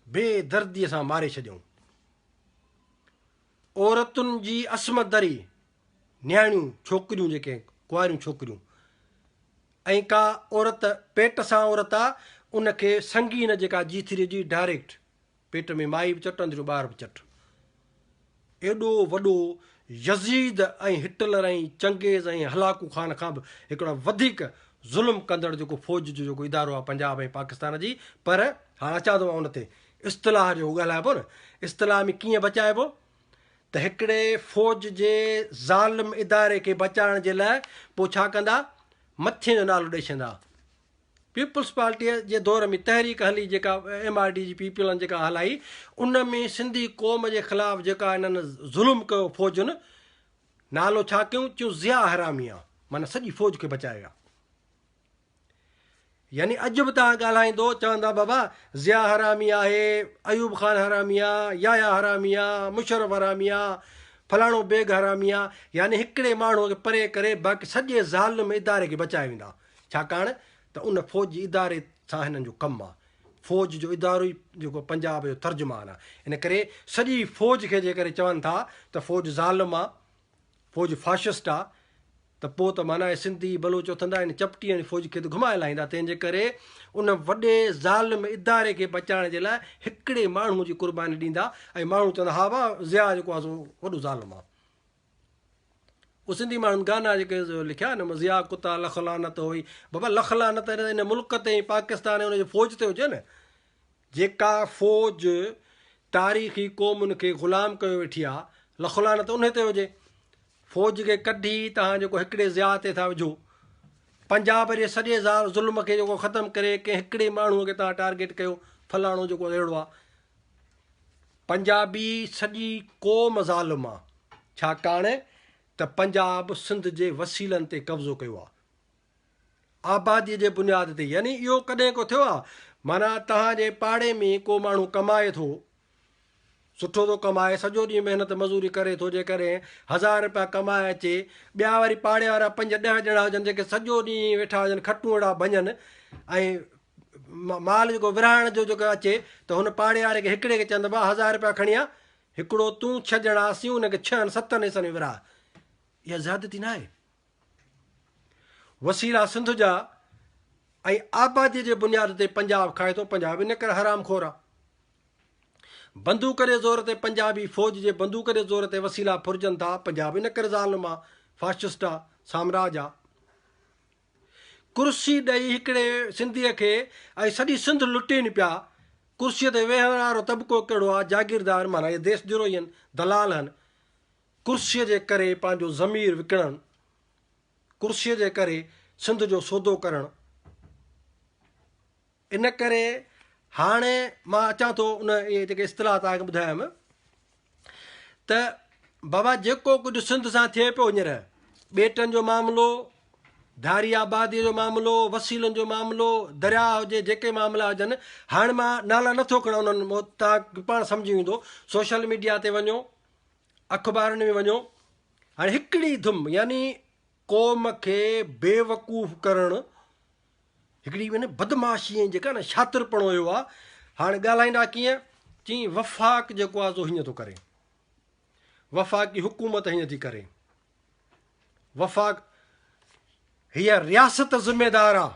बेदर्दीअ सां मारे छॾियऊं। औरतुनि जी असमत दरी न्याणियूं छोकिरियूं जेके कुंवारियूं छोकिरियूं ऐं का औरत पेट सां औरत आहे उनखे संगीन जेका जीथरी जी डायरेक्ट पेट में माई बि चटंदियूं ॿार बि चट। एॾो वॾो यज़ीद ऐं हिटलर ऐं चंगेज़ ऐं हलाकू ख़ान खां बि हिकिड़ो वधीक ज़ुल्म कंदड़ जेको फ़ौज जो जेको इदारो आहे पंजाब ऐं पाकिस्तान जी। पर हाणे अचां थो उन ते इस्तिलाह जो ॻाल्हाइबो न, इस्तिलाह में कीअं बचाइबो त हिकिड़े फ़ौज जे ज़ालिम इदारे खे बचाइण जे लाइ पोइ छा कंदा, मथे जो नालो ॾेई छॾंदा। पीपल्स पार्टीअ जे दौर में तहरीक हली जेका MRD जी पीपलनि जेका हलाई उन में सिंधी क़ौम जे ख़िलाफ़ु जेका इन्हनि ज़ुल्म कयो फ़ौजुनि, नालो छा कयूं, चयूं ज़िया हरामी आहे, माना सॼी फ़ौज खे बचाए विया। यानी अॼु बि तव्हां ॻाल्हाईंदो चवंदा बाबा ज़िया हरामी आहे, अयूब ख़ान हरामी आहे, याया हरामी आहे, मुशरफ हरामी आहे, फलाणो बेग हरामी आहे। यानी हिकिड़े माण्हूअ खे परे करे बाक़ी सॼे ज़ालिम इदारे खे बचाए वेंदा। छाकाणि त उन फ़ौज इदारे सां हिननि जो कमु आहे। फ़ौज जो इदारो ई जेको पंजाब जो तर्जुमान आहे। इन करे सॼी फ़ौज खे जेकॾहिं चवनि था त फ़ौज ज़ालिम आहे, फ़ौज फाशिस्ट आहे, त पोइ त माना सिंधी बलोच उथंदा आहिनि चपटी ऐं फ़ौज खे त घुमाए लाहींदा। तंहिंजे करे उन वॾे ज़ालिम इदारे खे बचाइण जे लाइ हिकिड़े माण्हूअ जी क़ुर्बानी ॾींदा ऐं माण्हू चवंदा हा वाह ज़िया जेको आहे सो वॾो ज़ालिम आहे। उहो सिंधी माण्हुनि गाना जेके लिखिया न, ज़िया कुता लख लानत हुई, बाबा लख लानत इन मुल्क ते पाकिस्तान ऐं उनजे फ़ौज ते हुजे न। जेका फ़ौज तारीख़ी क़ौमुनि खे ग़ुलाम कयो वेठी आहे, लख लानत उन ते हुजे। फ़ौज खे कढी तव्हां जेको हिकिड़े ज़िया ते था विझो, पंजाब जे सॼे ज़ुल्म खे जेको ख़तमु करे कंहिं हिकिड़े माण्हूअ खे तव्हां टारगेट कयो, फलाणो जेको अहिड़ो आहे। पंजाबी सॼी क़ौम ज़ालिम आहे, छाकाणि त पंजाब सिंध जे वसीलनि ते कब्ज़ो कयो आहे, आबादीअ जे बुनियाद ते। यानी इहो कॾहिं को थियो आहे, माना तव्हांजे पाड़े में को माण्हू कमाए थो, सुठो थो कमाए, सॼो ॾींहुं महिनत मज़ूरी करे थो, जेकॾहिं 1000 रुपया कमाए अचे, ॿिया वरी पाड़े वारा 5-10 ॼणा हुजनि जेके सॼो ॾींहुं वेठा हुजनि खटूं अहिड़ा भञनि, ऐं माल जेको विरहाइण जो जेको अचे त हुन पाड़े वारे खे हिकिड़े खे चवंदा भाउ 1000 रुपया खणी आ, हिकिड़ो तूं 6 ॼणा असीं हुनखे 6-7 हिसनि में विरहा। इहा ज़्यादती न आहे। वसीला सिंध जा ऐं आबादीअ जे बुनियाद ते पंजाब खाए थो। पंजाब इन करे हराम खोर आहे। बंदूक जे ज़ोर ते पंजाबी फ़ौज जे बंदूक जे ज़ोर ते वसीला फुरजनि था। पंजाब इन करे ज़ालिम आहे, फाशिस्ट आहे, साम्राज आहे। कुर्सी ॾेई हिकिड़े सिंधीअ खे ऐं सॼी सिंध लुटीनि पिया। कुर्सीअ ते वेहण वारो तबिको कहिड़ो आहे, जागीरदार, माना इहे देश द्रोही आहिनि, दलाल आहिनि। कुर्सीअ जे करे पंहिंजो ज़मीर विकिणणु, कुर्सीअ जे करे सिंध जो सौदो करणु। इन करे हाणे मां अचां थो उन इहे जेके इस्तिलाह तव्हांखे ॿुधायमि त बाबा जेको कुझु सिंध सां थिए पियो हींअर, ॿेटनि जो मामिलो, धारी आबादीअ जो मामिलो, वसीलनि जो मामिलो, दरिया हुजे, जेके मामला हुजनि, हाणे मां नाला नथो खणां उन्हनि, तव्हां पाण सम्झी वेंदो। सोशल मीडिया ते वञो, अख़बारुनि में वञो, हाणे हिकिड़ी धुम, यानी क़ौम खे बेवकूफ़ करणु, हिकिड़ी माना बदमाशी ऐं जेका न शातिरपणो हुयो आहे। हाणे ॻाल्हाईंदा कीअं, चई वफ़ाक़ जेको आहे सो हीअं थो करे, वफ़ाक़ी हुकूमत हीअं थी करे, वफ़ाक़ हीअ रियासत ज़िम्मेदार आहे,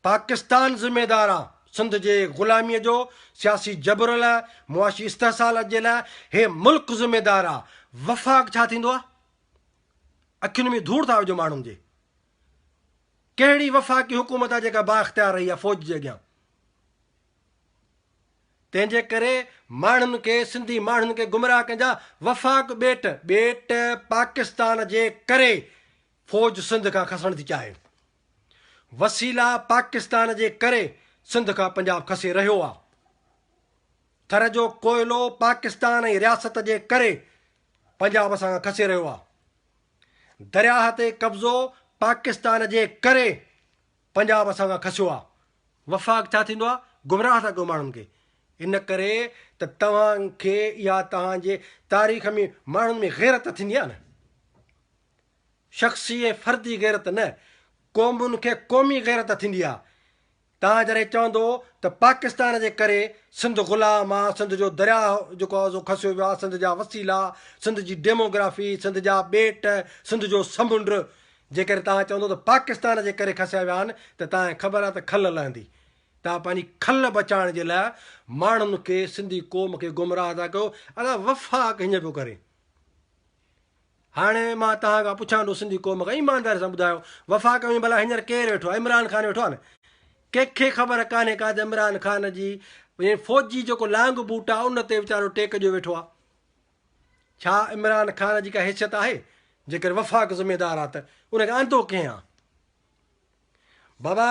पाकिस्तान ज़िम्मेदार आहे सिंध जे ग़ुलामीअ जो, सियासी जबर लाइ, मुआशी इस्तेसाल जे लाइ, हे मुल्क ज़िम्मेदार आहे। वफ़ाक़ छा थींदो आहे, अखियुनि में धूड़ था विझो माण्हुनि जे। कहिड़ी वफ़ाक़ी हुकूमत आहे जेका बाइख़्तियार रही आहे फ़ौज जे अॻियां। तंहिंजे करे माण्हुनि खे, सिंधी माण्हुनि खे गुमराह कनि था। वफ़ाक़ ॿेट पाकिस्तान जे करे फ़ौज सिंध खां खसणु थी चाहे, वसीला पाकिस्तान जे करे सिंध खां पंजाब खसे रहियो आहे, थर जो कोयलो पाकिस्तान ऐं रियासत जे करे पंजाब असां खां खसे रहियो आहे, दरियाह ते कब्ज़ो पाकिस्तान जे करे पंजाब असां खां खसियो आहे। वफ़ाक़ छा थींदो आहे, गुमराह था कयो माण्हुनि खे। इन करे त तव्हांखे इहा तव्हांजे तारीख़ में माण्हुनि में गैरत थींदी आहे न, शख़्सी ऐं फ़र्दी गैरत न, क़ौमुनि खे क़ौमी गैरत थींदी आहे। तव्हां जॾहिं चवंदो त पाकिस्तान जे करे सिंध ग़ुलाम आहे, सिंध जो दरिया जेको आहे खसियो वियो आहे, सिंध जा वसीला, सिंध जी डेमोग्राफी, सिंध जा ॿेट, सिंध जो समुंड, जेकर तव्हां चवंदो त पाकिस्तान जे करे खसिया विया आहिनि त तव्हांखे ख़बर आहे त खल लहंदी। तव्हां पंहिंजी खल बचाइण जे लाइ माण्हुनि खे, सिंधी क़ौम खे गुमराह था कयो। अलाए वफ़ाक़ हीअं पियो करे। हाणे मां तव्हां खां पुछां थो सिंधी क़ौम खां ईमानदारी सां ॿुधायो, वफ़ाक़ में भला हींअर केरु वेठो आहे? इमरान ख़ान वेठो आहे न। कंहिंखे ख़बर कान्हे का त इमरान ख़ान जी फ़ौजी जेको लांग बूट आहे उन ते वीचारो टेक जो वेठो आहे। छा इमरान ख़ान जी का हैसियत आहे? जेकर वफ़ाक़ ज़िम्मेदार आहे त उनखे आंदो कंहिं आहे? बाबा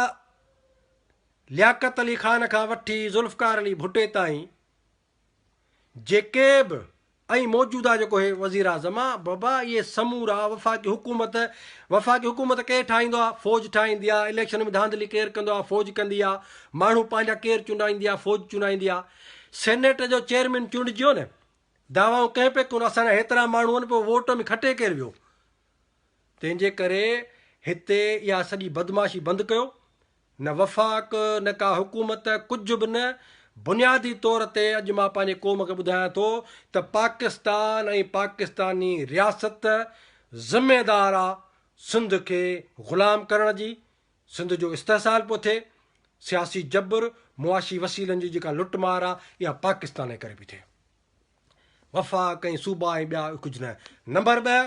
लियाकत अली ख़ान खां वठी ज़ुल्फ़कार अली भुट्टे ताईं जेके बि ऐं मौजूदा जेको हे वज़ीर आज़म आहे, बाबा इहे समूरा वफ़ाक़ी हुकूमत केरु ठाहींदो आहे? फ़ौज ठाहींदी आहे। इलेक्शन में धांधली केरु कंदो आहे? फ़ौज कंदी आहे। माण्हू पंहिंजा केरु चूंडाईंदी आहे? फ़ौज चूंडाईंदी आहे। सेनेट जो चेयरमैन चूंडिजियो न, दावाऊं कंहिं पे कोन, असांजा हेतिरा माण्हू आहिनि, पोइ वोट में खटे केरु वियो? तंहिंजे करे हिते इहा सॼी बदमाशी बंदि कयो। न वफ़ाक़ न का हुकूमत, कुझु बि न। बुनियादी तौर ते अॼु मां पंहिंजे क़ौम खे ॿुधायां थो त पाकिस्तान ऐं पाकिस्तानी रियासत ज़िम्मेदार आहे सिंध खे ग़ुलाम करण जी। सिंध जो इस्तेसाल पियो थिए, सियासी जबर, मुआशी वसीलनि जी जेका लुटमार आहे इहा पाकिस्तान जे करे पई थिए। वफ़ाक़ ऐं सूबा ऐं ॿिया कुझु न। नंबर 2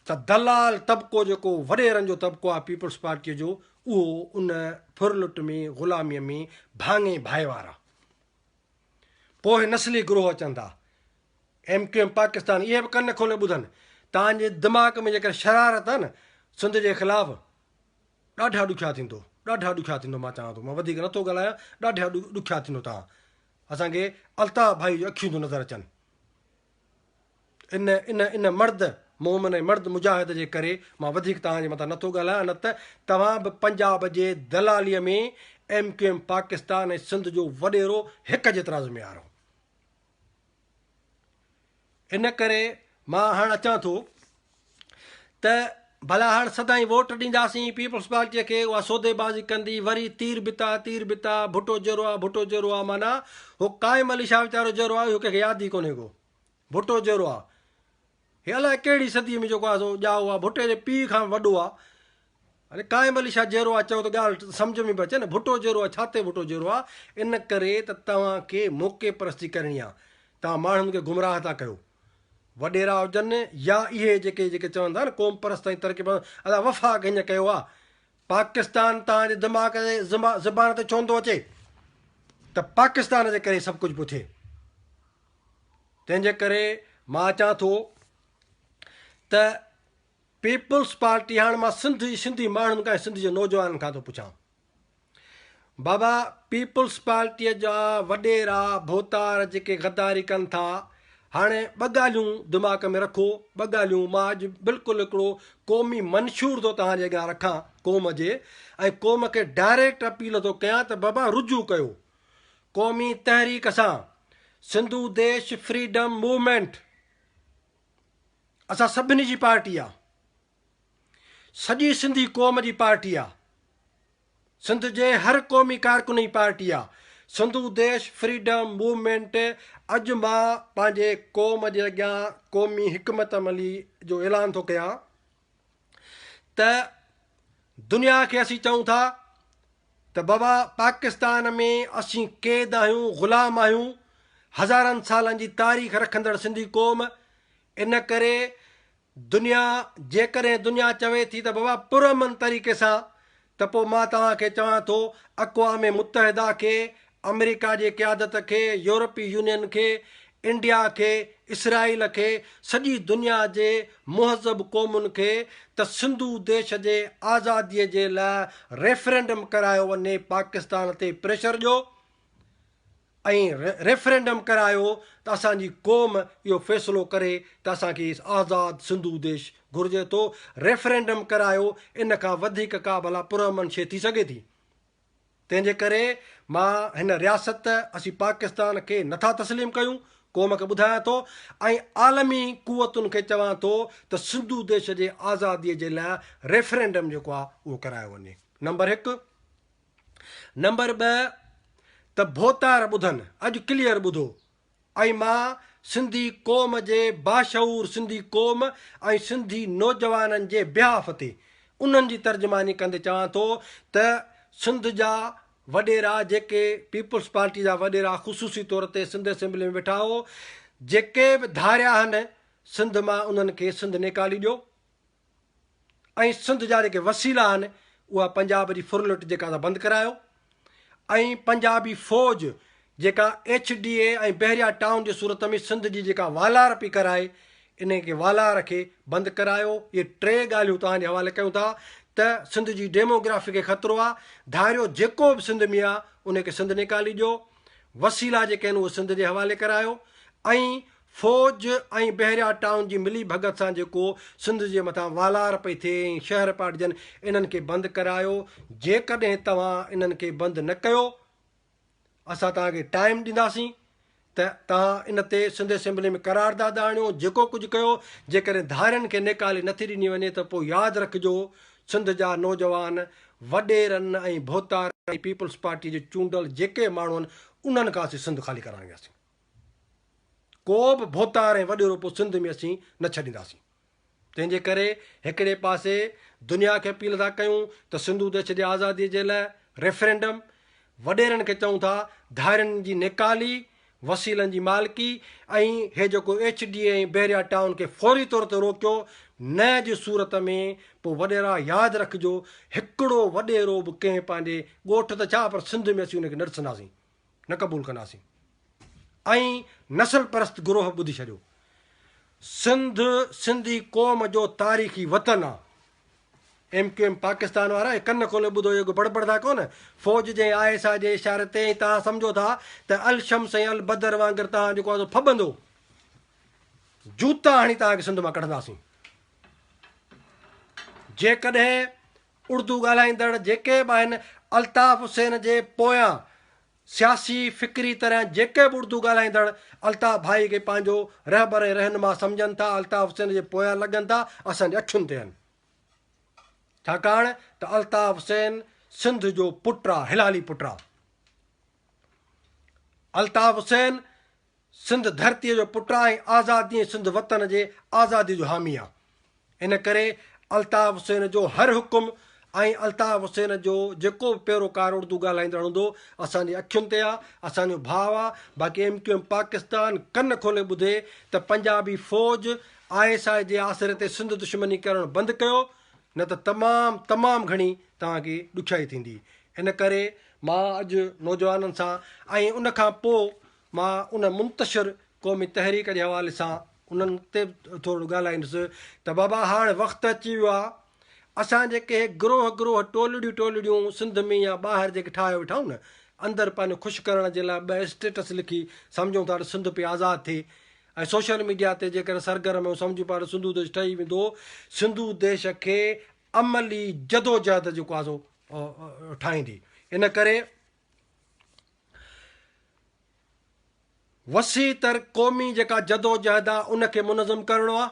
त दलाल तबिको जेको वॾेरनि जो तबिको आहे पीपल्स पार्टीअ जो, उहो उन फुरलुट में, ग़ुलामीअ में भाङे भाए वारा। पोइ नस्ली ग्रोह अचनि था, MQM पाकिस्तान, इहे बि कन खोले ॿुधनि। तव्हांजे दिमाग़ में जेकर शरारत आहे न सिंध जे ख़िलाफ़ु, ॾाढा ॾुखिया थींदो, ॾाढा ॾुखिया थींदो। मां चवां थो, मां वधीक नथो ॻाल्हायां, ॾाढा ॾुखिया थींदो। तव्हां असांखे अल्ताफ़ भाई जूं अखियूं थो नज़र अचनि। इन इन इन मर्द मोमिन ऐं मर्द मुजाहिद जे करे मां वधीक तव्हांजे मथां नथो ॻाल्हायां। न त तव्हां बि पंजाब जे दलालीअ में MQM पाकिस्तान ऐं सिंध जो वॾेरो हिकु जेतिरा ज़िम्मेवार हो। इन करे मां हाणे अचां थो त भला हाणे सदाईं वोट ॾींदासीं पीपल्स पार्टीअ खे, उहा सौदेबाज़ी कंदी, वरी तीर बिता भुटो जहिड़ो आहे, भुटो जहिड़ो आहे। माना उहो क़ाइम अली शाह वीचारो जहिड़ो आहे, इहो कंहिंखे यादि ई कोन्हे को। भुटो जहिड़ो आहे, हे अलाए कहिड़ी सदीअ में जेको आहे सो ॼाओ आहे, भुटे जे पीउ खां वॾो आहे। अरे क़ाइम अली शाह जहिड़ो आहे चओ त ॻाल्हि सम्झ में बि अचे न। भुटो जहिड़ो आहे, छा ते भुटो जहिड़ो आहे? इन करे त तव्हांखे मौक़े परस्ती करणी आहे। तव्हां माण्हुनि खे गुमराह था कयो, वॾेरा हुजनि या इहे जेके चवनि था न क़ौम परस्त ऐं तरक़ी परस्त। असां वफ़ाक़ हीअं कयो आहे। पाकिस्तान तव्हांजे दिमाग़ जे ज़बान ते छो नथो अचे त पाकिस्तान जे करे सभु कुझु पियो थिए। तंहिंजे करे मां अचां थो त पीपल्स पार्टी, हाणे मां सिंधी माण्हुनि खां, सिंध जे नौजवाननि खां थो पुछां, बाबा पीपल्स पार्टीअ जा वॾेरा भोतार जेके गद्दारी कनि था, हाणे ॿ ॻाल्हियूं दिमाग़ में रखो। ॿ ॻाल्हियूं मां अॼु बिल्कुलु हिकिड़ो क़ौमी मंशूर थो तव्हांजे अॻियां रखां क़ौम जे, ऐं क़ौम खे डायरेक्ट अपील थो कयां त बाबा रुजू कयो क़ौमी तहरीक सां। सिंधु देश फ्रीडम मूवमेंट असां सभिनी जी पार्टी आहे, सॼी सिंधी क़ौम जी पार्टी आहे, सिंध जे हर क़ौमी कारकुन जी पार्टी आहे। सिंधु देश फ्रीडम मूवमेंट अॼु मां पंहिंजे क़ौम जे अॻियां क़ौमी हिकमत अमली जो ऐलान थो कयां त दुनिया खे असीं चऊं था त बाबा पाकिस्तान में असीं क़ैद आहियूं, ग़ुलाम आहियूं, हज़ारनि सालनि जी तारीख़ रखंदड़ सिंधी क़ौम। इन करे दुनिया, जेकॾहिं दुनिया चवे थी त बाबा पुरअमन तरीक़े सां, त पोइ मां तव्हांखे चवां थो अक़वाम मुतहिदा खे, अमेरिका जे क़यादत खे, यूरोपी यूनियन खे, इंडिया खे, इसराइल खे, सॼी दुनिया जे मुहज़ब क़ौमुनि खे त सिंधु देश जे आज़ादीअ जे लाइ रेफरेंडम करायो वञे, पाकिस्तान ते प्रेशर ॾियो ऐं रेफरेंडम करायो त असांजी क़ौम इहो फ़ैसिलो करे त असांखे आज़ादु सिंधु देश घुरिजे थो। रेफरेंडम करायो, इन खां वधीक का भला पुरअमन शइ थी सघे थी। तंहिंजे करे मां हिन रियासत असीं पाकिस्तान खे नथा तस्लीम कयूं, क़ौम खे ॿुधायां थो, ऐं आलमी क़ुवतुनि खे चवां थो त सिंधु देश जे आज़ादीअ जे लाइ रेफरेंडम जेको आहे उहो करायो वञे। नंबर 1, नंबर 2 त भोतार ॿुधनि, अॼु क्लियर ॿुधो, ऐं मां सिंधी क़ौम जे बाशऊर सिंधी क़ौम ऐं सिंधी नौजवाननि जे बिहाफ़ ते उन्हनि जी तर्जुमानी कंदे चवां थो त सिंध जा वॾेरा जेके पीपुल्स पार्टी जा वॾेरा ख़ुसूसी तौर ते सिंध असेंबली में वेठा हो, जेके बि धारिया आहिनि सिंध मां उन्हनि खे सिंध निकाली ॾियो, ऐं सिंध जा जेके वसीला आहिनि उहा पंजाब जी फुरलुट जेका बंदि करायो, ऐं पंजाबी फ़ौज जेका HDA ऐं बहरिया टाउन जे सूरत में सिंध जी जेका वालार पई कराए, इन खे वालार खे बंदि करायो। इहे 3 ॻाल्हियूं तव्हांजे हवाले कयूं था त सिंध जी डेमोग्राफी खे ख़तरो आहे। धारियो जेको बि सिंध में आहे उनखे सिंध निकाली ॾियो, वसीला जेके आहिनि उहे सिंध जे हवाले करायो, ऐं फ़ौज ऐं बहरिया टाउन जी मिली भगत सां जेको सिंध जे मथां वालार पई थिए ऐं शहर पाटजनि, इन्हनि खे बंदि करायो। जेकॾहिं तव्हां इन्हनि खे बंदि न कयो, असां तव्हांखे टाइम ॾींदासीं त तव्हां इन ते सिंध असेंबली में करारदाद आणियो, जेको कुझु कयो। जेकॾहिं धारियुनि खे निकाले नथी ॾिनी वञे त पोइ यादि रखिजो, सिंध जा नौजवान वॾेरनि ऐं भोतार ऐं पीपुल्स पार्टी जे चूंडल जेके माण्हू आहिनि उन्हनि खां असीं सिंध ख़ाली कराईंदासीं। को बि भोतार ऐं वॾेरो पोइ सिंध में असीं न छॾींदासीं। तंहिंजे करे हिकिड़े पासे दुनिया खे अपील था कयूं त सिंधु देश जे आज़ादीअ जे लाइ रेफरेंडम, वॾेरनि खे चऊं था धारियुनि जी निकाली, वसीलनि जी मालिकी, ऐं हे जेको HDA ऐं बहरिया टाउन खे फौरी तौर ते रोकियो। न जी सूरत में पोइ वॾेरा यादि रखिजो, हिकिड़ो वॾेरो बि कंहिं पंहिंजे ॻोठ त छा पर सिंध में असीं हुनखे न ॾिसंदासीं, न क़बूल कंदासीं। ऐं नसल परस्त गिरोह ॿुधी छॾियो, सिंध सिंधी क़ौम जो तारीख़ी वतन आहे। MQM पाकिस्तान वारा कन खोले ॿुधो, इहो बड़बड़ था कोन। फ़ौज जे ISI जे इशारे ते तव्हां सम्झो था त अल शम्स ऐं अल बदर वांगुरु तव्हां जेको आहे फबंदो, जूता हणी तव्हांखे सिंध मां कढंदासीं। जेकॾहिं उर्दू ॻाल्हाईंदड़ जेके बि आहिनि अल्ताफ़ हुसैन जे पोयां सियासी फ़िक्री तरह जेके बि उर्दू ॻाल्हाईंदड़ अल्ताफ़ भाई खे पंहिंजो रहबर ऐं रहनुमा सम्झनि था, अल्ताफ़ हुसैन जे पोयां लॻनि था, असांजे अखियुनि ते आहिनि। छाकाणि त अल्ताफ़ हुसैन सिंध जो पुटु आहे, हिलाली पुटु आहे। अल्ताफ़ हुसैन सिंध धरतीअ जो पुटु आहे ऐं आज़ादी ऐं सिंध वतन जे आज़ादी जो हामी आहे। इन करे अल्ताफ़ हुसैन जो हर हुकुम ऐं अल्ताफ़ हुसैन जो जेको बि पैरोकार उर्दू ॻाल्हाईंदड़ हूंदो असांजी अखियुनि ते आहे, असांजो भाउ आहे। बाक़ी MQM पाकिस्तान कन खोले ॿुधे त पंजाबी फ़ौज ISI जे आसिरे ते सिंध दुश्मनी करणु बंदि कयो, न त तमामु घणी तव्हांखे ॾुखियाई थींदी। इन करे मां अॼु नौजवाननि सां ऐं उनखां पोइ मां उन मुंतशिर क़ौमी तहरीक जे हवाले सां उन्हनि ते थोरो ॻाल्हाईंदुसि त बाबा हाणे वक़्तु अची वियो आहे, असां जेके गिरोह टोलिड़ियूं सिंध में या ॿाहिरि जेके ठाहे वेठा आहियूं न, अंदरि पंहिंजो ख़ुशि करण जे लाइ 2 स्टेटस लिखी सम्झूं था त सिंध पे आज़ादु थिए, ऐं सोशल मीडिया ते जेकर सरगर्म सम्झूं पिया सिंधु देश ठही वेंदो, सिंधु देश खे अमली जदोजहद जेको आहे सो ठाहींदी। इन करे वसी तर क़ौमी जेका जदोजहद आहे उनखे मुनज़म करिणो आहे।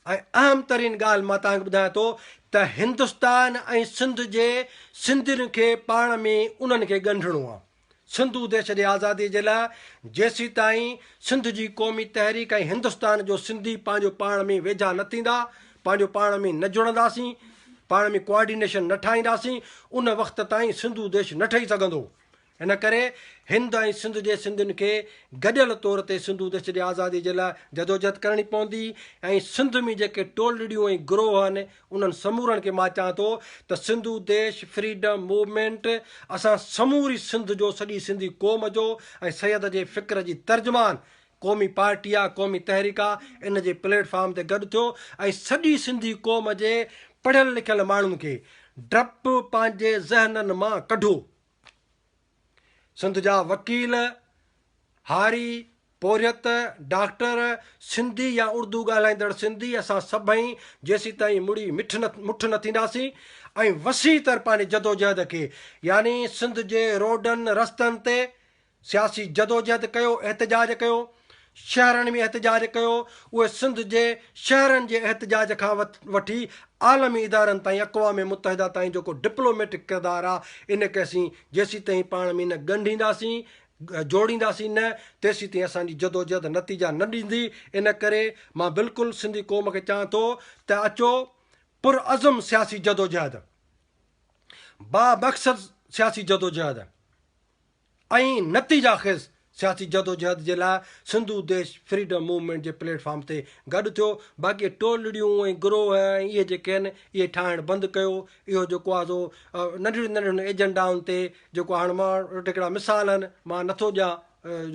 ऐं अहम तरीन ॻाल्हि मां तव्हांखे ॿुधायां थो त हिंदुस्तान ऐं सिंध जे सिंधियुनि खे पाण में उन्हनि खे ॻंढिणो आहे। सिंधु देश जे आज़ादीअ जे लाइ जेसीं ताईं सिंध जी क़ौमी तहरीक ऐं हिंदुस्तान जो सिंधी पंहिंजो पाण में वेझा न थींदा, पंहिंजो पाण में न जुड़ंदासीं, पाण में कोऑर्डिनेशन न ठाहींदासीं, उन वक़्त ताईं सिंधु देश न ठही सघंदो। इन करे हिंद ऐं सिंध जे सिंधियुनि खे गॾियल तौर ते सिंधु देश जे आज़ादी जे लाइ जदोजहद करणी पवंदी। ऐं सिंध में जेके टोलड़ियूं ऐं गिरोह आहिनि उन्हनि समूरनि खे मां चवां थो त सिंधु देश फ्रीडम मूवमेंट असां समूरी सिंध जो, सॼी सिंधी क़ौम जो ऐं सैयद जे फ़िक्र जी तर्जुमान क़ौमी पार्टी आहे, क़ौमी तहरीक आहे, इन जे प्लेटफॉर्म ते गॾु थियो ऐं सॼी सिंधी क़ौम जे पढ़ियल लिखियल माण्हुनि खे डपु पंहिंजे ज़हननि मां कढो। सिंध जा वकील, हारी, पोरियत, डॉक्टर, सिंधी या उर्दू ॻाल्हाईंदड़ सिंधी, असां सभई जेसीं ताईं मुठ न थींदासीं ऐं वसी तर पंहिंजे जदोजहद खे यानी सिंध जे रोडनि रस्तनि ते सियासी जदोजहद कयो, एहतजाज कयो, शहरनि में एहतजाज कयो, उहे सिंध जे शहरनि जे एहतजाज खां वठी आलमी इदारनि ताईं, अक़वाम मुतहिदा ताईं जेको डिप्लोमेटिक किरदारु आहे, इन खे असीं जेसीं ताईं पाण में न ॻंढींदासीं, जोड़ींदासीं न, तेसीं ताईं असांजी जदोजहद नतीजा न ॾींदी। इन करे मां बिल्कुलु सिंधी क़ौम खे चवां थो त अचो, पुरअज़म सियासी जदोजहद, बामक़सद सियासी जदोजहद ऐं नतीजा ख़ेज़ सियासी जदोजहद जे लाइ सिंधू देश फ्रीडम मूवमेंट जे प्लेटफॉर्म ते गॾु थियो। बाक़ी टोलड़ियूं ऐं गिरोह ऐं इहे जेके आहिनि, इहे ठाहिणु बंदि कयो। इहो जेको आहे सो नंढड़ियुनि नंढड़ियुनि एजेंडाउनि ते जेको हाणे मां वटि हिकिड़ा मिसाल आहिनि, मां नथो ॾियां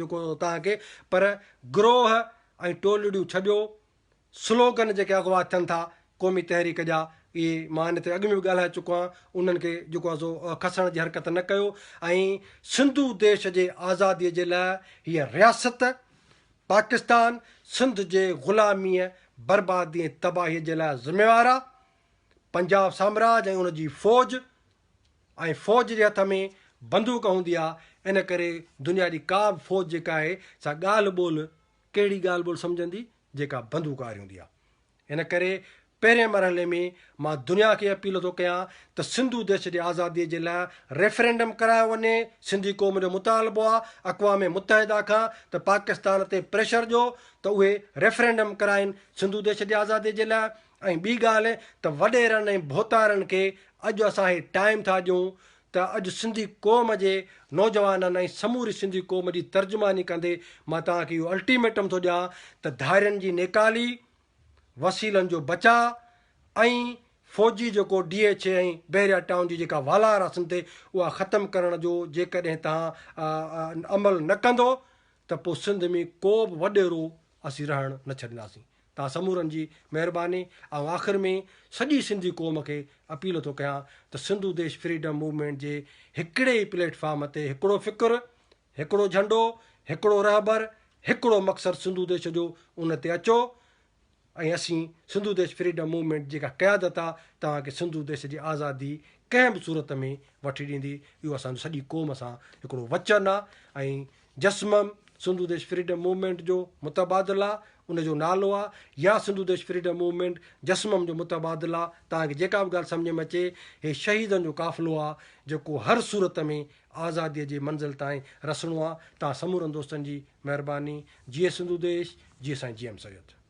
जेको तव्हांखे, पर गिरोह ऐं टोलड़ियूं छॾियो, स्लोगन जेके अॻुवाट थियनि था क़ौमी तहरीक जा, इहे मां हिन ते अॻु में बि ॻाल्हाए चुको आहियां, उन्हनि खे जेको आहे सो खसण जी हरकत न कयो। ऐं सिंधू देश जे आज़ादीअ जे लाइ हीअ रियासत पाकिस्तान सिंध जे ग़ुलामीअ, बर्बादी ऐं तबाहीअ जे लाइ ज़िम्मेवारु आहे। पंजाब साम्राज ऐं उनजी फ़ौज ऐं फ़ौज जे हथ में बंदूक हूंदी आहे। इन करे दुनिया जी का बि फ़ौज जेका आहे सा ॻाल्हि ॿोल, कहिड़ी ॻाल्हि ॿोल सम्झंदी, जेका बंदूक वारी हूंदी आहे। इन करे पहिरें मरहले में मां दुनिया खे अपील थो कयां त सिंधू देश जे आज़ादीअ जे लाइ रेफरेंडम करायो वञे। सिंधी क़ौम जो मुतालबो आहे अक़वाम मुतहिदा खां त पाकिस्तान ते प्रेशर ॾियो त उहे रेफरेंडम कराइनि सिंधू देश जी आज़ादीअ जे लाइ। ऐं ॿी ॻाल्हि त वॾेरनि ऐं भोतारनि खे अॼु असां इहे टाइम था ॾियूं त अॼु सिंधी क़ौम जे नौजवाननि ऐं समूरी सिंधी क़ौम जी तर्जुमानी कंदे मां तव्हांखे इहो अल्टीमेटम थो ॾियां त धारियुनि जी नेकाली, वसीलनि जो बचाव ऐं फ़ौजी जेको DH ऐं बहरिया टाउन जी जेका वालार आहे सिंध ते, उहा ख़तमु करण जो जेकॾहिं तव्हां अमल न कंदो त पोइ सिंध में को बि वॾेरो असीं रहणु न छॾींदासीं। तव्हां समूरनि जी महिरबानी। ऐं आख़िर में सॼी सिंधी क़ौम खे अपील थो कयां त सिंधू देश फ्रीडम मूवमेंट जे हिकिड़े ई प्लेटफॉर्म ते हिकिड़ो फ़िक्र, हिकिड़ो झंडो, हिकिड़ो रहबर, हिकिड़ो मक़सदु सिंधू देश जो, उन ते अचो ऐं असीं सिंधू देश फ्रीडम मूवमेंट जेका क़यादत आहे तव्हांखे सिंधू देश जी आज़ादी कंहिं बि सूरत में वठी ॾींदी। इहो असांजो सॼी क़ौम सां हिकिड़ो वचन आहे। ऐं जस्मम सिंधू देश फ्रीडम मूवमेंट जो मुतबादिल आहे, उनजो नालो आहे, या सिंधू देश फ्रीडम मूवमेंट जस्मम जो मुतबादिल आहे। तव्हांखे जेका बि ॻाल्हि सम्झ में अचे, हे शहीदनि जो क़ाफ़िलो आहे जेको हर सूरत में आज़ादीअ जे मंज़िल ताईं रसणो आहे। तव्हां समूरनि दोस्तनि जी महिरबानी। जीअं सिंधू देश, जीअं साईं GM सैयद।